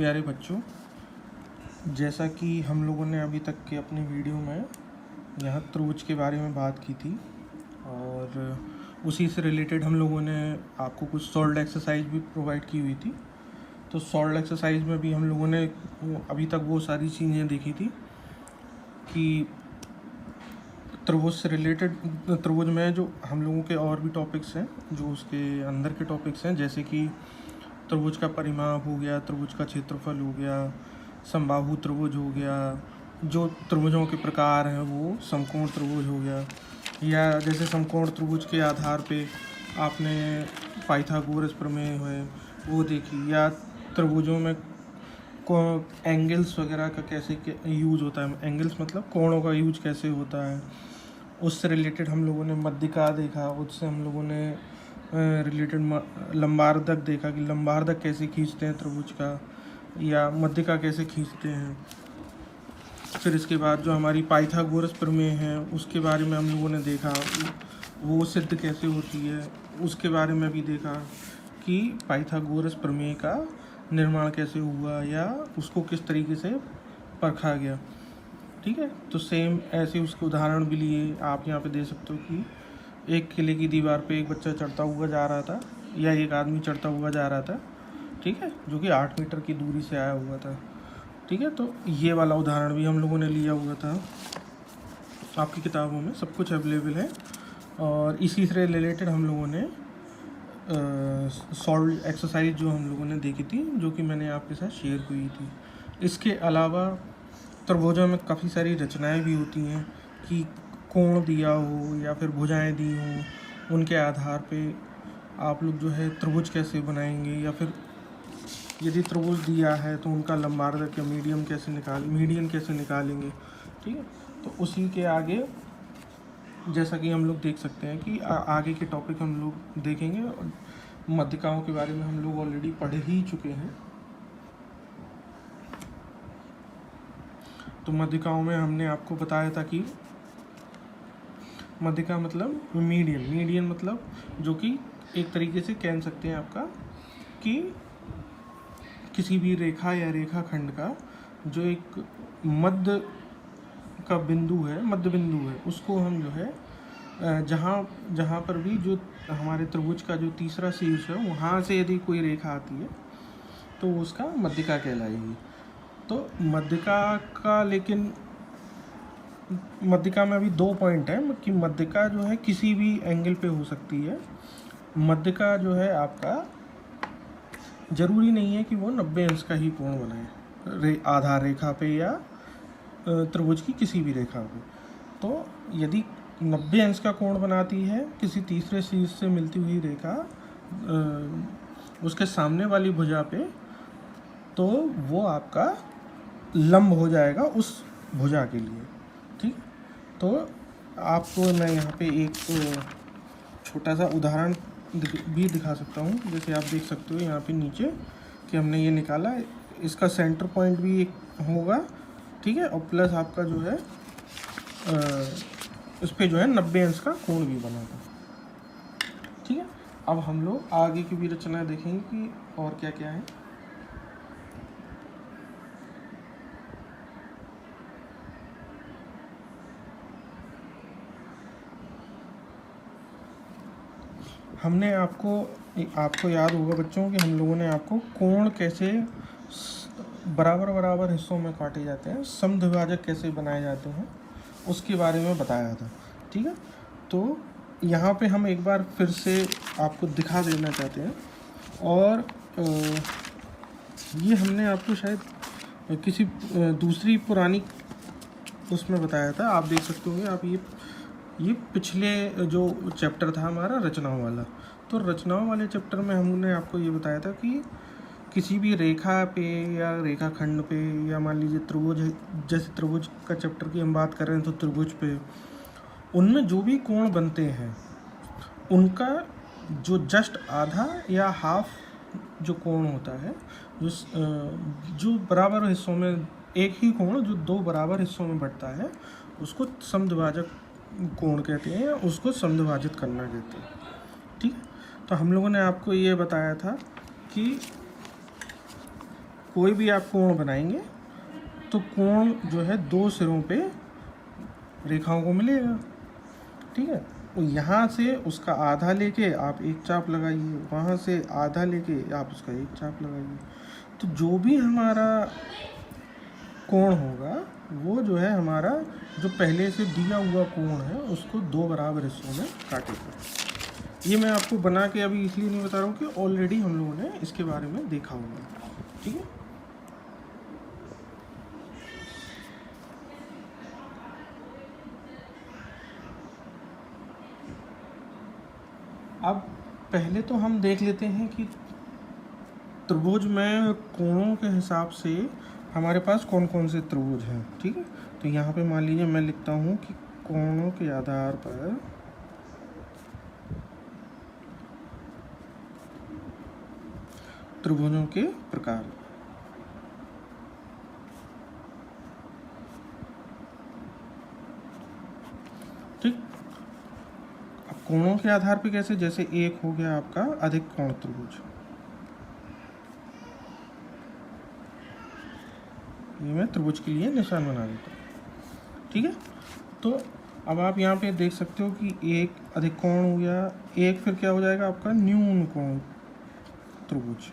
प्यारे बच्चों, जैसा कि हम लोगों ने अभी तक के अपने वीडियो में यहाँ त्रिभुज के बारे में बात की थी और उसी से रिलेटेड हम लोगों ने आपको कुछ सॉल्व्ड एक्सरसाइज भी प्रोवाइड की हुई थी। तो सॉल्व्ड एक्सरसाइज में भी हम लोगों ने अभी तक वो सारी चीज़ें देखी थी कि त्रिभुज से रिलेटेड, त्रिभुज में जो हम लोगों के और भी टॉपिक्स हैं, जो उसके अंदर के टॉपिक्स हैं, जैसे कि त्रिभुज का परिमाप हो गया, त्रिभुज का क्षेत्रफल हो गया, समबाहु त्रिभुज हो गया, जो त्रिभुजों के प्रकार हैं वो समकोण त्रिभुज हो गया, या जैसे समकोण त्रिभुज के आधार पे आपने पाइथागोरस प्रमेय है वो देखी, या त्रिभुजों में एंगल्स वगैरह का कैसे यूज होता है, एंगल्स मतलब कोणों का यूज कैसे होता है, उससे रिलेटेड हम लोगों ने मध्यिका देखा, उससे हम लोगों ने रिलेटेड लंबार्धक देखा कि लंबार्धक कैसे खींचते हैं त्रिभुज का, या मध्यिका कैसे खींचते हैं। फिर इसके बाद जो हमारी पाइथागोरस प्रमेय है उसके बारे में हम लोगों ने देखा, वो सिद्ध कैसे होती है, उसके बारे में भी देखा कि पाइथागोरस प्रमेय का निर्माण कैसे हुआ या उसको किस तरीके से परखा गया। ठीक है, तो सेम ऐसे उसके उदाहरण भी लिए आप यहाँ पे दे सकते हो कि एक किले की दीवार पे एक बच्चा चढ़ता हुआ जा रहा था या एक आदमी चढ़ता हुआ जा रहा था, ठीक है, जो कि 8 मीटर की दूरी से आया हुआ था। ठीक है, तो ये वाला उदाहरण भी हम लोगों ने लिया हुआ था। आपकी किताबों में सब कुछ अवेलेबल है और इसी से रिलेटेड हम लोगों ने सॉल्व एक्सरसाइज जो हम लोगों ने देखी थी, जो कि मैंने आपके साथ शेयर की थी। इसके अलावा त्रिभुजों में काफ़ी सारी रचनाएं भी होती हैं कि कोण दिया हो या फिर भुजाएं दी हों, उनके आधार पे आप लोग जो है त्रिभुज कैसे बनाएंगे, या फिर यदि त्रिभुज दिया है तो उनका लंबार्धक या मीडियन कैसे निकालेंगे। ठीक है, तो उसी के आगे जैसा कि हम लोग देख सकते हैं कि आगे के टॉपिक हम लोग देखेंगे। मध्यिकाओं के बारे में हम लोग ऑलरेडी पढ़ ही चुके हैं। तो मध्यिकाओं में हमने आपको बताया था कि मध्यिका मतलब मीडियन मतलब जो कि एक तरीके से कह सकते हैं आपका कि किसी भी रेखा या रेखाखंड का जो एक मध्य बिंदु है, उसको हम जो है जहाँ पर भी जो हमारे त्रिभुज का जो तीसरा शीर्ष है वहाँ से यदि कोई रेखा आती है तो उसका मध्यिका कहलाएगी। तो मध्यिका में अभी 2 पॉइंट है कि मध्यिका जो है किसी भी एंगल पे हो सकती है। मध्यिका जो है आपका जरूरी नहीं है कि वो 90 अंश का ही कोण बनाए आधार रेखा पे या त्रिभुज की किसी भी रेखा पे। तो यदि 90 अंश का कोण बनाती है किसी तीसरे शीर्ष से मिलती हुई रेखा उसके सामने वाली भुजा पे, तो वो आपका लंब हो जाएगा उस भुजा के लिए। ठीक, तो आपको मैं यहाँ पे एक छोटा सा उदाहरण भी दिखा सकता हूँ। जैसे आप देख सकते हो यहाँ पे नीचे कि हमने ये निकाला, इसका सेंटर पॉइंट भी एक होगा, ठीक है, और प्लस आपका जो है इस पर जो है 90 अंश का कोण भी बना था। ठीक है, अब हम लोग आगे की भी रचना देखेंगे कि और क्या क्या है। हमने आपको याद होगा बच्चों कि हम लोगों ने आपको कोण कैसे बराबर हिस्सों में काटे जाते हैं, समद्विभाजक कैसे बनाए जाते हैं, उसके बारे में बताया था। ठीक है, तो यहाँ पे हम एक बार फिर से आपको दिखा देना चाहते हैं। और ये हमने आपको शायद किसी दूसरी पुरानी उसमें बताया था। आप देख सकते होंगे, आप ये पिछले जो चैप्टर था हमारा रचनाओं वाला, तो रचनाओं वाले चैप्टर में हमने आपको ये बताया था कि किसी भी रेखा पे या रेखाखंड पे, या मान लीजिए त्रिभुज, जैसे त्रिभुज का चैप्टर की हम बात कर रहे हैं तो त्रिभुज पे उनमें जो भी कोण बनते हैं उनका जो जस्ट आधा या हाफ जो कोण होता है, जो बराबर हिस्सों में, एक ही कोण जो 2 बराबर हिस्सों में बढ़ता है उसको समद्विभाजक कोण कहते हैं, या उसको समद्विभाजित करना कहते हैं। ठीक है, तो हम लोगों ने आपको ये बताया था कि कोई भी आप कोण बनाएंगे तो कोण जो है दो सिरों पे रेखाओं को मिलेगा, ठीक है। तो यहाँ से उसका आधा लेके आप एक चाप लगाइए, वहाँ से आधा लेके आप उसका एक चाप लगाइए, तो जो भी हमारा कोण होगा वो जो है हमारा जो पहले से दिया हुआ कोण है उसको दो बराबर हिस्सों में काटेगा। ये मैं आपको बना के अभी इसलिए नहीं बता रहा हूँ कि ऑलरेडी हम लोगों ने इसके बारे में देखा हुआ है, ठीक है। अब पहले तो हम देख लेते हैं कि त्रिभुज में कोणों के हिसाब से हमारे पास कौन कौन से त्रिभुज हैं, ठीक है। तो यहाँ पे मान लीजिए मैं लिखता हूँ कि कोणों के आधार पर त्रिभुजों के प्रकार। ठीक, अब कोणों के आधार पे कैसे, जैसे एक हो गया आपका अधिक कोण त्रिभुज, ये मैं त्रिभुज के लिए निशान बना देता हूँ, ठीक है। तो अब आप यहाँ पे देख सकते हो कि एक अधिक कोण हो गया, एक फिर क्या हो जाएगा आपका न्यून कोण त्रिभुज,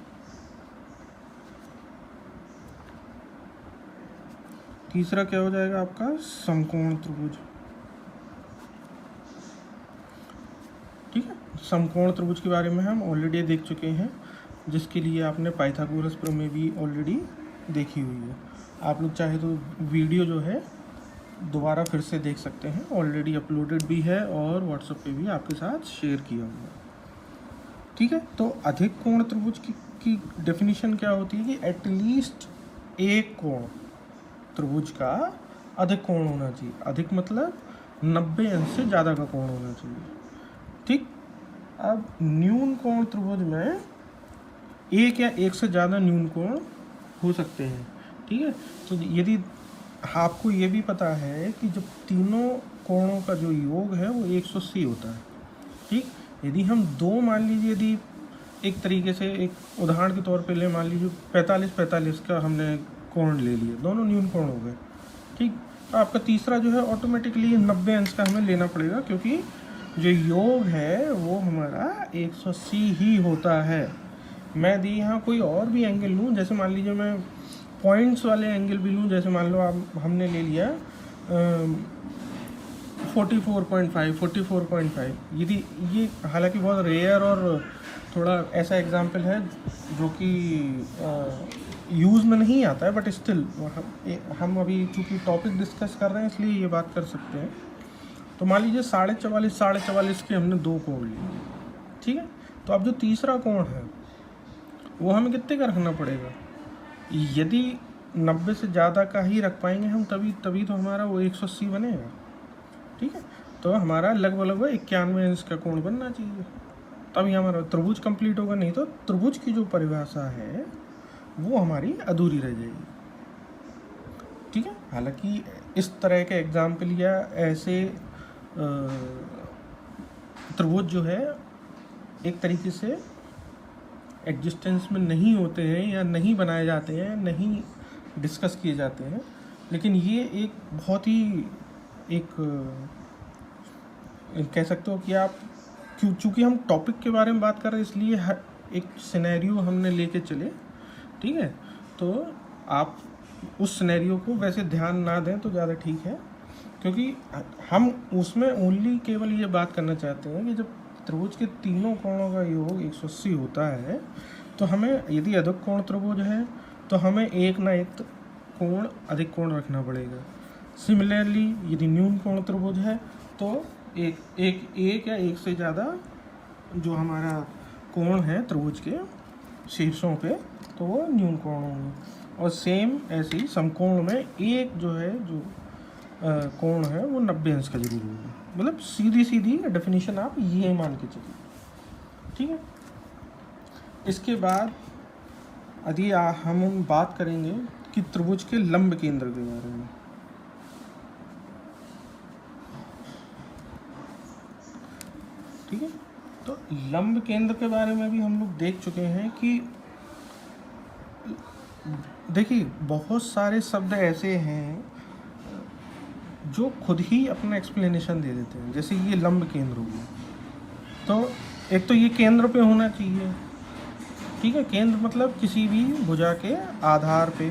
तीसरा क्या हो जाएगा आपका समकोण त्रिभुज, ठीक है। समकोण त्रिभुज के बारे में हम ऑलरेडी देख चुके हैं, जिसके लिए आपने पाइथागोरस प्रमेय भी ऑलरेडी देखी हुई है। आप लोग चाहे तो वीडियो जो है दोबारा फिर से देख सकते हैं, ऑलरेडी अपलोडेड भी है और व्हाट्सएप पे भी आपके साथ शेयर किया हुआ है, ठीक है। तो अधिक कोण त्रिभुज की डेफिनेशन क्या होती है कि एटलीस्ट एक कोण त्रिभुज का अधिक कोण होना चाहिए। अधिक मतलब 90 अंश से ज़्यादा का कोण होना चाहिए, ठीक। अब न्यून कोण त्रिभुज में एक या एक से ज़्यादा न्यून कोण हो सकते हैं, ठीक है। तो यदि आपको ये भी पता है कि जब तीनों कोणों का जो योग है वो 180 होता है, ठीक। यदि हम दो मान लीजिए, यदि एक तरीके से एक उदाहरण के तौर पे ले, मान लीजिए 45-45 का हमने कोण ले लिया, दोनों न्यून कोण हो गए, ठीक। तो आपका तीसरा जो है ऑटोमेटिकली 90 अंश का हमें लेना पड़ेगा, क्योंकि जो योग है वो हमारा 180 ही होता है। मैं यदि यहाँ कोई और भी एंगल लूँ, जैसे मान लीजिए मैं पॉइंट्स वाले एंगल भी लूँ, जैसे मान लो आप हमने ले लिया 44.5, यदि ये हालांकि बहुत रेयर और थोड़ा ऐसा एग्जाम्पल है जो कि यूज़ में नहीं आता है, बट स्टिल हम अभी चूँकि टॉपिक डिस्कस कर रहे हैं इसलिए ये बात कर सकते हैं। तो मान लीजिए 44.5 के हमने दो कोण लिए, ठीक है। तो अब जो तीसरा कोण है वो हमें कितने का रखना पड़ेगा, यदि 90 से ज़्यादा का ही रख पाएंगे हम तभी तो हमारा वो 180 बनेगा, ठीक है। तो हमारा लगभग 91 अंश का कोण बनना चाहिए, तभी हमारा त्रिभुज कंप्लीट होगा, नहीं तो त्रिभुज की जो परिभाषा है वो हमारी अधूरी रह जाएगी, ठीक है। हालांकि इस तरह के एग्जाम्पल या ऐसे त्रिभुज जो है एक तरीके से एग्जिस्टेंस में नहीं होते हैं या नहीं बनाए जाते हैं, नहीं डिस्कस किए जाते हैं, लेकिन ये एक बहुत ही एक कह सकते हो कि आप चूँकि हम टॉपिक के बारे में बात कर रहे हैं इसलिए हर एक सिनेरियो हमने लेके चले, ठीक है। तो आप उस सिनेरियो को वैसे ध्यान ना दें तो ज़्यादा ठीक है, क्योंकि हम उसमें ओनली केवल ये बात करना चाहते हैं कि जब त्रिभुज के तीनों कोणों का योग 180 होता है तो हमें यदि अधिक कोण त्रिभुज है तो हमें एक ना एक कोण अधिक कोण रखना पड़ेगा। सिमिलरली यदि न्यून कोण त्रिभुज है तो एक या एक से ज़्यादा जो हमारा कोण है त्रिभुज के शीर्षों पे तो वो न्यून कोण होंगे, और सेम ऐसे ही समकोण में एक जो है जो कोण है वो 90 अंश का जरूर होगा। मतलब सीधी डेफिनेशन आप ये मान के चलिए, ठीक है। इसके बाद यदि हम बात करेंगे कि त्रिभुज के लंब केंद्र के बारे में, ठीक है। तो लंब केंद्र के बारे में भी हम लोग देख चुके हैं कि देखिए, बहुत सारे शब्द ऐसे हैं जो खुद ही अपना एक्सप्लेनेशन दे देते हैं। जैसे ये लंब केंद्र हो गया, तो एक तो ये केंद्र पे होना चाहिए, ठीक है। केंद्र मतलब किसी भी भुजा के आधार पे,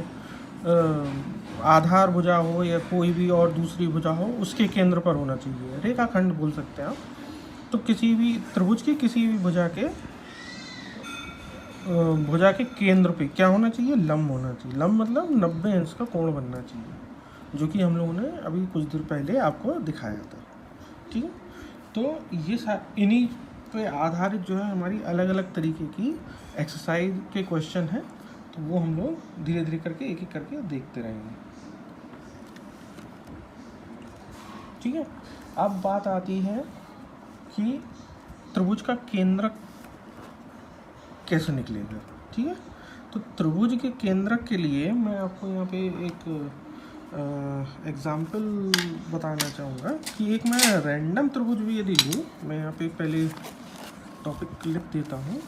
आधार भुजा हो या कोई भी और दूसरी भुजा हो, उसके केंद्र पर होना चाहिए। रेखाखंड बोल सकते हैं आप। तो किसी भी त्रिभुज की किसी भी भुजा के केंद्र पे क्या होना चाहिए? लंब होना चाहिए। लंब मतलब 90 अंश का कोण बनना चाहिए, जो कि हम लोगों ने अभी कुछ देर पहले आपको दिखाया था, ठीक है। तो ये इन्हीं पे आधारित जो है हमारी अलग अलग तरीके की एक्सरसाइज के क्वेश्चन हैं। तो वो हम लोग धीरे धीरे करके एक एक करके देखते रहेंगे, ठीक है। अब बात आती है कि त्रिभुज का केंद्रक कैसे निकलेगा, ठीक है। तो त्रिभुज के केंद्रक के लिए मैं आपको यहाँ पे एक एग्जाम्पल बताना चाहूँगा कि एक मैं रैंडम त्रिभुज भी यदि लूँ, मैं यहाँ पे पहले टॉपिक लिख देता हूँ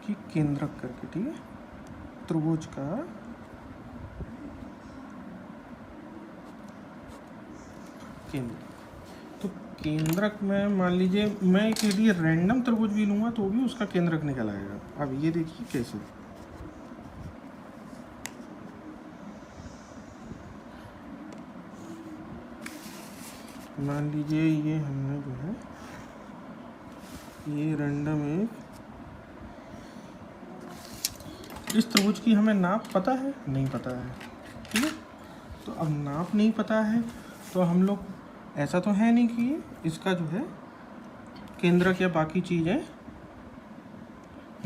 कि केंद्रक करके, ठीक है। त्रिभुज का केंद्र, तो केंद्रक में मान लीजिए मैं एक यदि रैंडम त्रिभुज भी लूँगा तो भी उसका केंद्रक निकल आएगा। अब ये देखिए कैसे। मान लीजिए ये हमने जो है ये रैंडम एक, इस त्रिभुज की हमें नाप पता है? नहीं पता है, ठीक है। तो अब नाप नहीं पता है तो हम लोग, ऐसा तो है नहीं कि इसका जो है केंद्रक या बाकी चीज़ें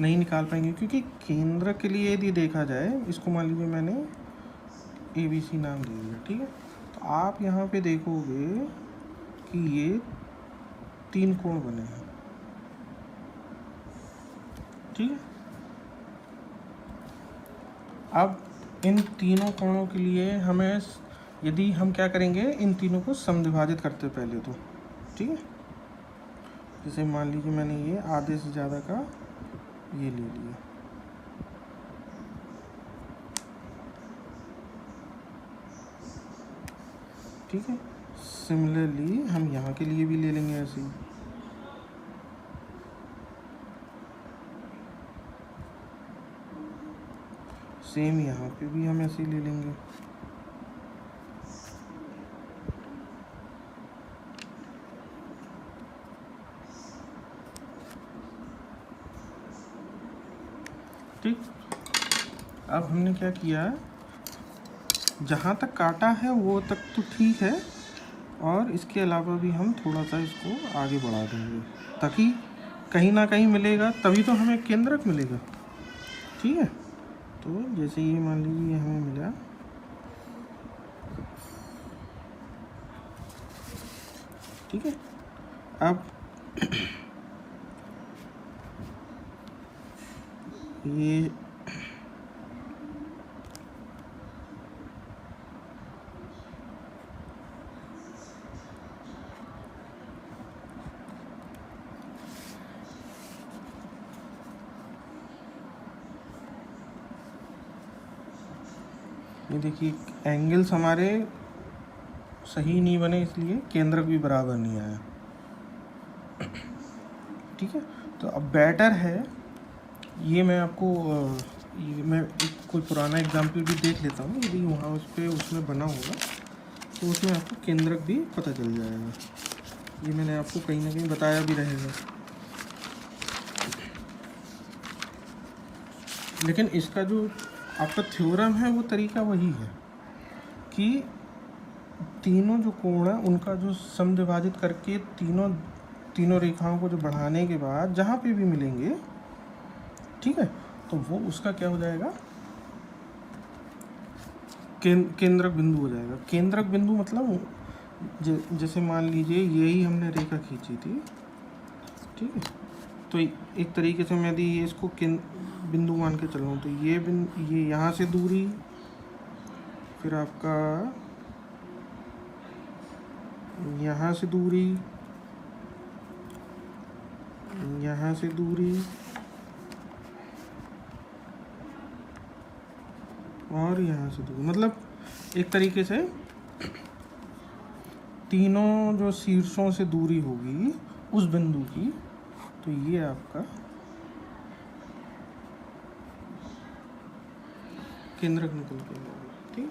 नहीं निकाल पाएंगे, क्योंकि केंद्र के लिए यदि देखा जाए, इसको मान लीजिए मैंने ABC नाम दे दिया, ठीक है। तो आप यहाँ पे देखोगे कि ये 3 कोण बने हैं, ठीक है। अब इन तीनों कोणों के लिए हमें, यदि हम क्या करेंगे, इन तीनों को समद्विभाजित करते पहले तो, ठीक है। जैसे मान लीजिए मैंने ये आधे से ज़्यादा का ये ले लिया, ठीक है। सिमिलरली हम यहाँ के लिए भी ले लेंगे ऐसे ही, सेम यहाँ पे भी हम ऐसे ही ले लेंगे, ठीक। अब हमने क्या किया, जहाँ तक काटा है वो तक तो ठीक है, और इसके अलावा भी हम थोड़ा सा इसको आगे बढ़ा देंगे, ताकि कहीं ना कहीं मिलेगा, तभी तो हमें केंद्रक मिलेगा, ठीक है। तो जैसे ये मान लीजिए ये हमें मिला, ठीक है। अब ये देखिए एंगल्स हमारे सही नहीं बने, इसलिए केंद्रक भी बराबर नहीं आया, ठीक है। तो अब बेटर है, ये मैं आपको मैं एक कोई पुराना एग्जाम्पल भी देख लेता हूँ, यदि वहाँ उस पर उसमें बना होगा तो उसमें आपको केंद्रक भी पता चल जाएगा। ये मैंने आपको कहीं ना कहीं बताया भी रहेगा, लेकिन इसका जो आपका थ्योरम है वो तरीका वही है कि तीनों जो कोण है उनका जो समद्विभाजित करके तीनों रेखाओं को जो बढ़ाने के बाद जहाँ पे भी मिलेंगे, ठीक है, तो वो उसका क्या हो जाएगा, केंद्रक बिंदु हो जाएगा। केंद्रक बिंदु मतलब जैसे मान लीजिए यही हमने रेखा खींची थी, ठीक है। तो एक तरीके से मैं यदि इसको बिंदु मान के चल रहा हूँ, तो ये यहाँ से दूरी, फिर आपका यहाँ से दूरी, यहाँ से दूरी, और यहाँ से दूरी, मतलब एक तरीके से तीनों जो शीर्षों से दूरी होगी उस बिंदु की, तो ये आपका केंद्रक निकल के आएगा। ठीक,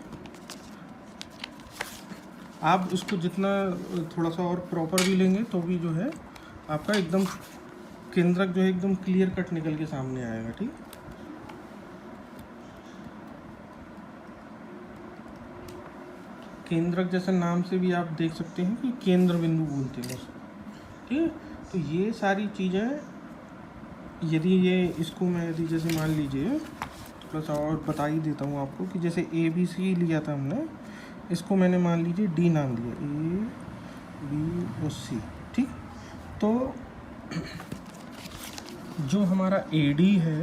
आप इसको जितना थोड़ा सा और प्रॉपर भी लेंगे तो भी जो है आपका एकदम केंद्रक जो है एकदम क्लियर कट निकल के सामने आएगा। ठीक, केंद्रक जैसे नाम से भी आप देख सकते हैं कि केंद्र बिंदु बोलते हैं उसको। ठीक है, तो ये सारी चीज़ें, यदि ये इसको मैं यदि जैसे मान लीजिए थोड़ा सा और बता ही देता हूँ आपको कि जैसे ABC लिया था हमने, इसको मैंने मान लीजिए D नाम दिया, A B और C। ठीक, तो जो हमारा AD है,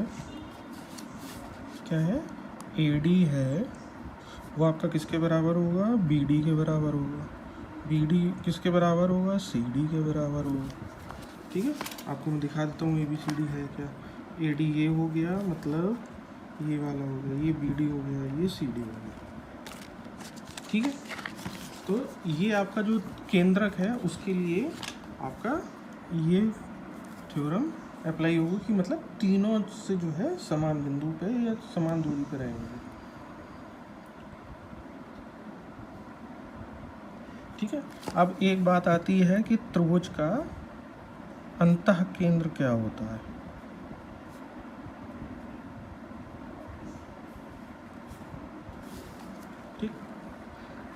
क्या है, AD है, वो आपका किसके बराबर होगा, BD के बराबर होगा। BD किसके बराबर होगा, CD के बराबर होगा। ठीक है, आपको मैं दिखा देता हूँ ABCD है क्या। AD ये हो गया, मतलब ये वाला हो गया, ये BD हो गया, ये CD हो गया। ठीक है, तो ये आपका जो केंद्रक है उसके लिए आपका ये थ्योरम अप्लाई होगा कि मतलब तीनों से जो है समान बिंदु पे या समान दूरी पे रहेंगे। ठीक है, अब एक बात आती है कि त्रिभुज का अंतः केंद्र क्या होता है। ठीक,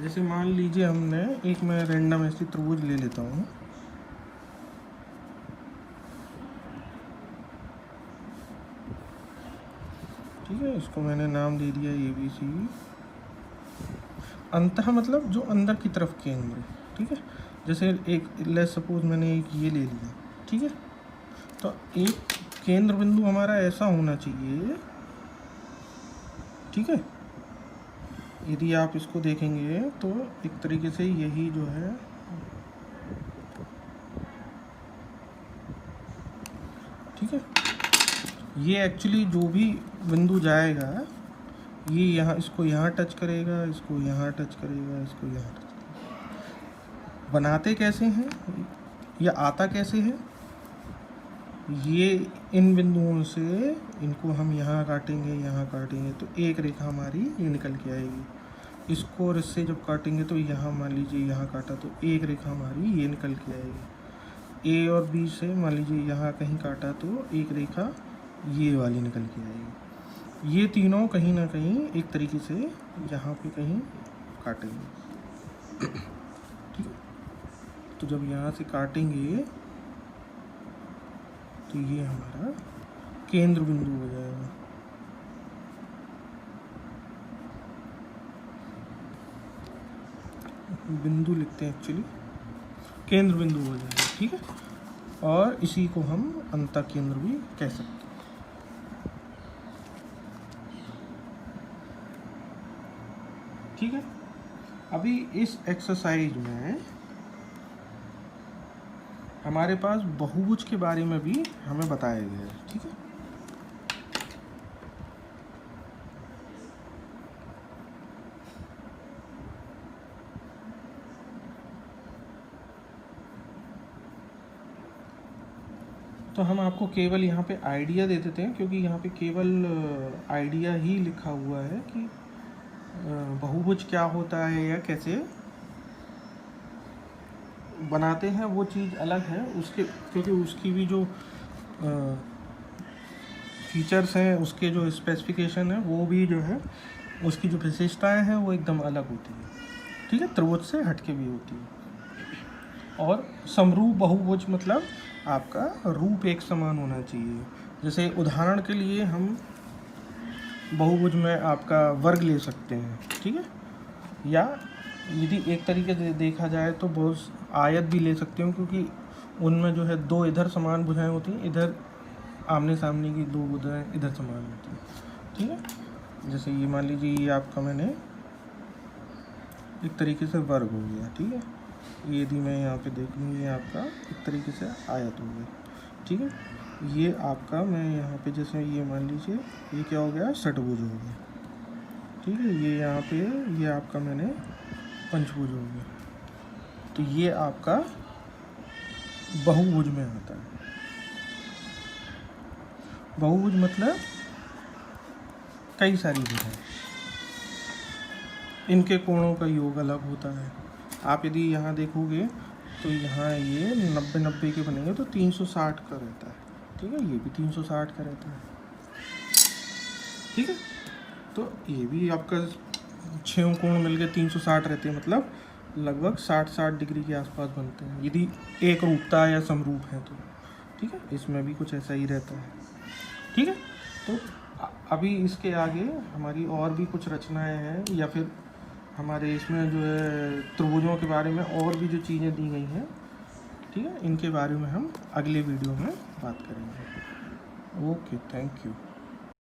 जैसे मान लीजिए हमने एक, मैं रैंडम ऐसी त्रिभुज ले लेता हूँ। ठीक है, इसको मैंने नाम दे दिया ABC। अंतः मतलब जो अंदर की तरफ केंद्र। ठीक है, जैसे एक लेट्स सपोज मैंने एक ये ले लिया। ठीक है, तो एक केंद्र बिंदु हमारा ऐसा होना चाहिए। ठीक है, यदि आप इसको देखेंगे तो एक तरीके से यही जो है, ठीक है, ये एक्चुअली जो भी बिंदु जाएगा ये यहाँ, इसको यहाँ टच करेगा, इसको यहाँ टच करेगा, इसको यहाँ टच करेगा। बनाते कैसे हैं या आता कैसे है, ये इन बिंदुओं से इनको हम यहाँ काटेंगे, यहाँ काटेंगे तो एक रेखा हमारी ये निकल के आएगी। इसको और इससे जब काटेंगे तो यहाँ मान लीजिए यहाँ काटा तो एक रेखा हमारी ये निकल के आएगी। A और B से मान लीजिए यहाँ कहीं काटा तो एक रेखा ये वाली निकल के आएगी। ये तीनों कहीं ना कहीं एक तरीके से यहाँ पे कहीं काटेंगे। ठीक है, तो जब यहाँ से काटेंगे तो ये हमारा केंद्र बिंदु हो जाएगा। बिंदु लिखते हैं एक्चुअली, केंद्र बिंदु हो जाएगा। ठीक है, और इसी को हम अंतः केंद्र भी कह सकते हैं। ठीक है, अभी इस एक्सरसाइज में हमारे पास बहुभुज के बारे में भी हमें बताया गया है। ठीक है, तो हम आपको केवल यहाँ पे आइडिया दे देते हैं, क्योंकि यहाँ पे केवल आइडिया ही लिखा हुआ है कि बहुभुज क्या होता है या कैसे बनाते हैं, वो चीज़ अलग है उसके, क्योंकि उसकी भी जो फीचर्स हैं, उसके जो स्पेसिफिकेशन है, वो भी जो है उसकी जो विशेषताएं हैं वो एकदम अलग होती है। ठीक है, त्रिभुज से हटके भी होती है। और समरूप बहुभुज मतलब आपका रूप एक समान होना चाहिए। जैसे उदाहरण के लिए हम बहुभुज में आपका वर्ग ले सकते हैं। ठीक है, या यदि एक तरीके से देखा जाए तो बहुत आयत भी ले सकते हो, क्योंकि उनमें जो है दो इधर समान भुजाएं होती हैं, इधर आमने सामने की दो भुजाएं इधर समान होती हैं। ठीक है, जैसे ये मान लीजिए ये आपका मैंने एक तरीके से वर्ग हो गया। ठीक है, यदि मैं यहाँ पे देख लूँ, ये आपका एक तरीके से आयत हो गया। ठीक है, ये आपका मैं यहाँ पे जैसे ये मान लीजिए ये क्या हो गया, षटभुज हो गया। ठीक है। ये यहाँ पे ये आपका मैंने पंचभुज हो गया। तो ये आपका बहुभुज में आता है। बहुभुज मतलब कई सारी भुजाएं, इनके कोणों का योग अलग होता है। आप यदि यहाँ देखोगे तो यहाँ ये 90-90 के बनेंगे तो 360 का रहता है, ठीक है। ये भी 360 का रहता है, ठीक है। तो ये भी आपका 6 कोण मिलके 360 रहते हैं, मतलब लगभग 60-60 डिग्री के आसपास बनते हैं यदि एक रूपता या समरूप है तो, ठीक है। इसमें भी कुछ ऐसा ही रहता है, ठीक है। तो अभी इसके आगे हमारी और भी कुछ रचनाएं हैं, या फिर हमारे इसमें जो है त्रिभुजों के बारे में और भी जो चीज़ें दी गई हैं, ठीक है, इनके बारे में हम अगले वीडियो में बात करेंगे। Okay, thank you.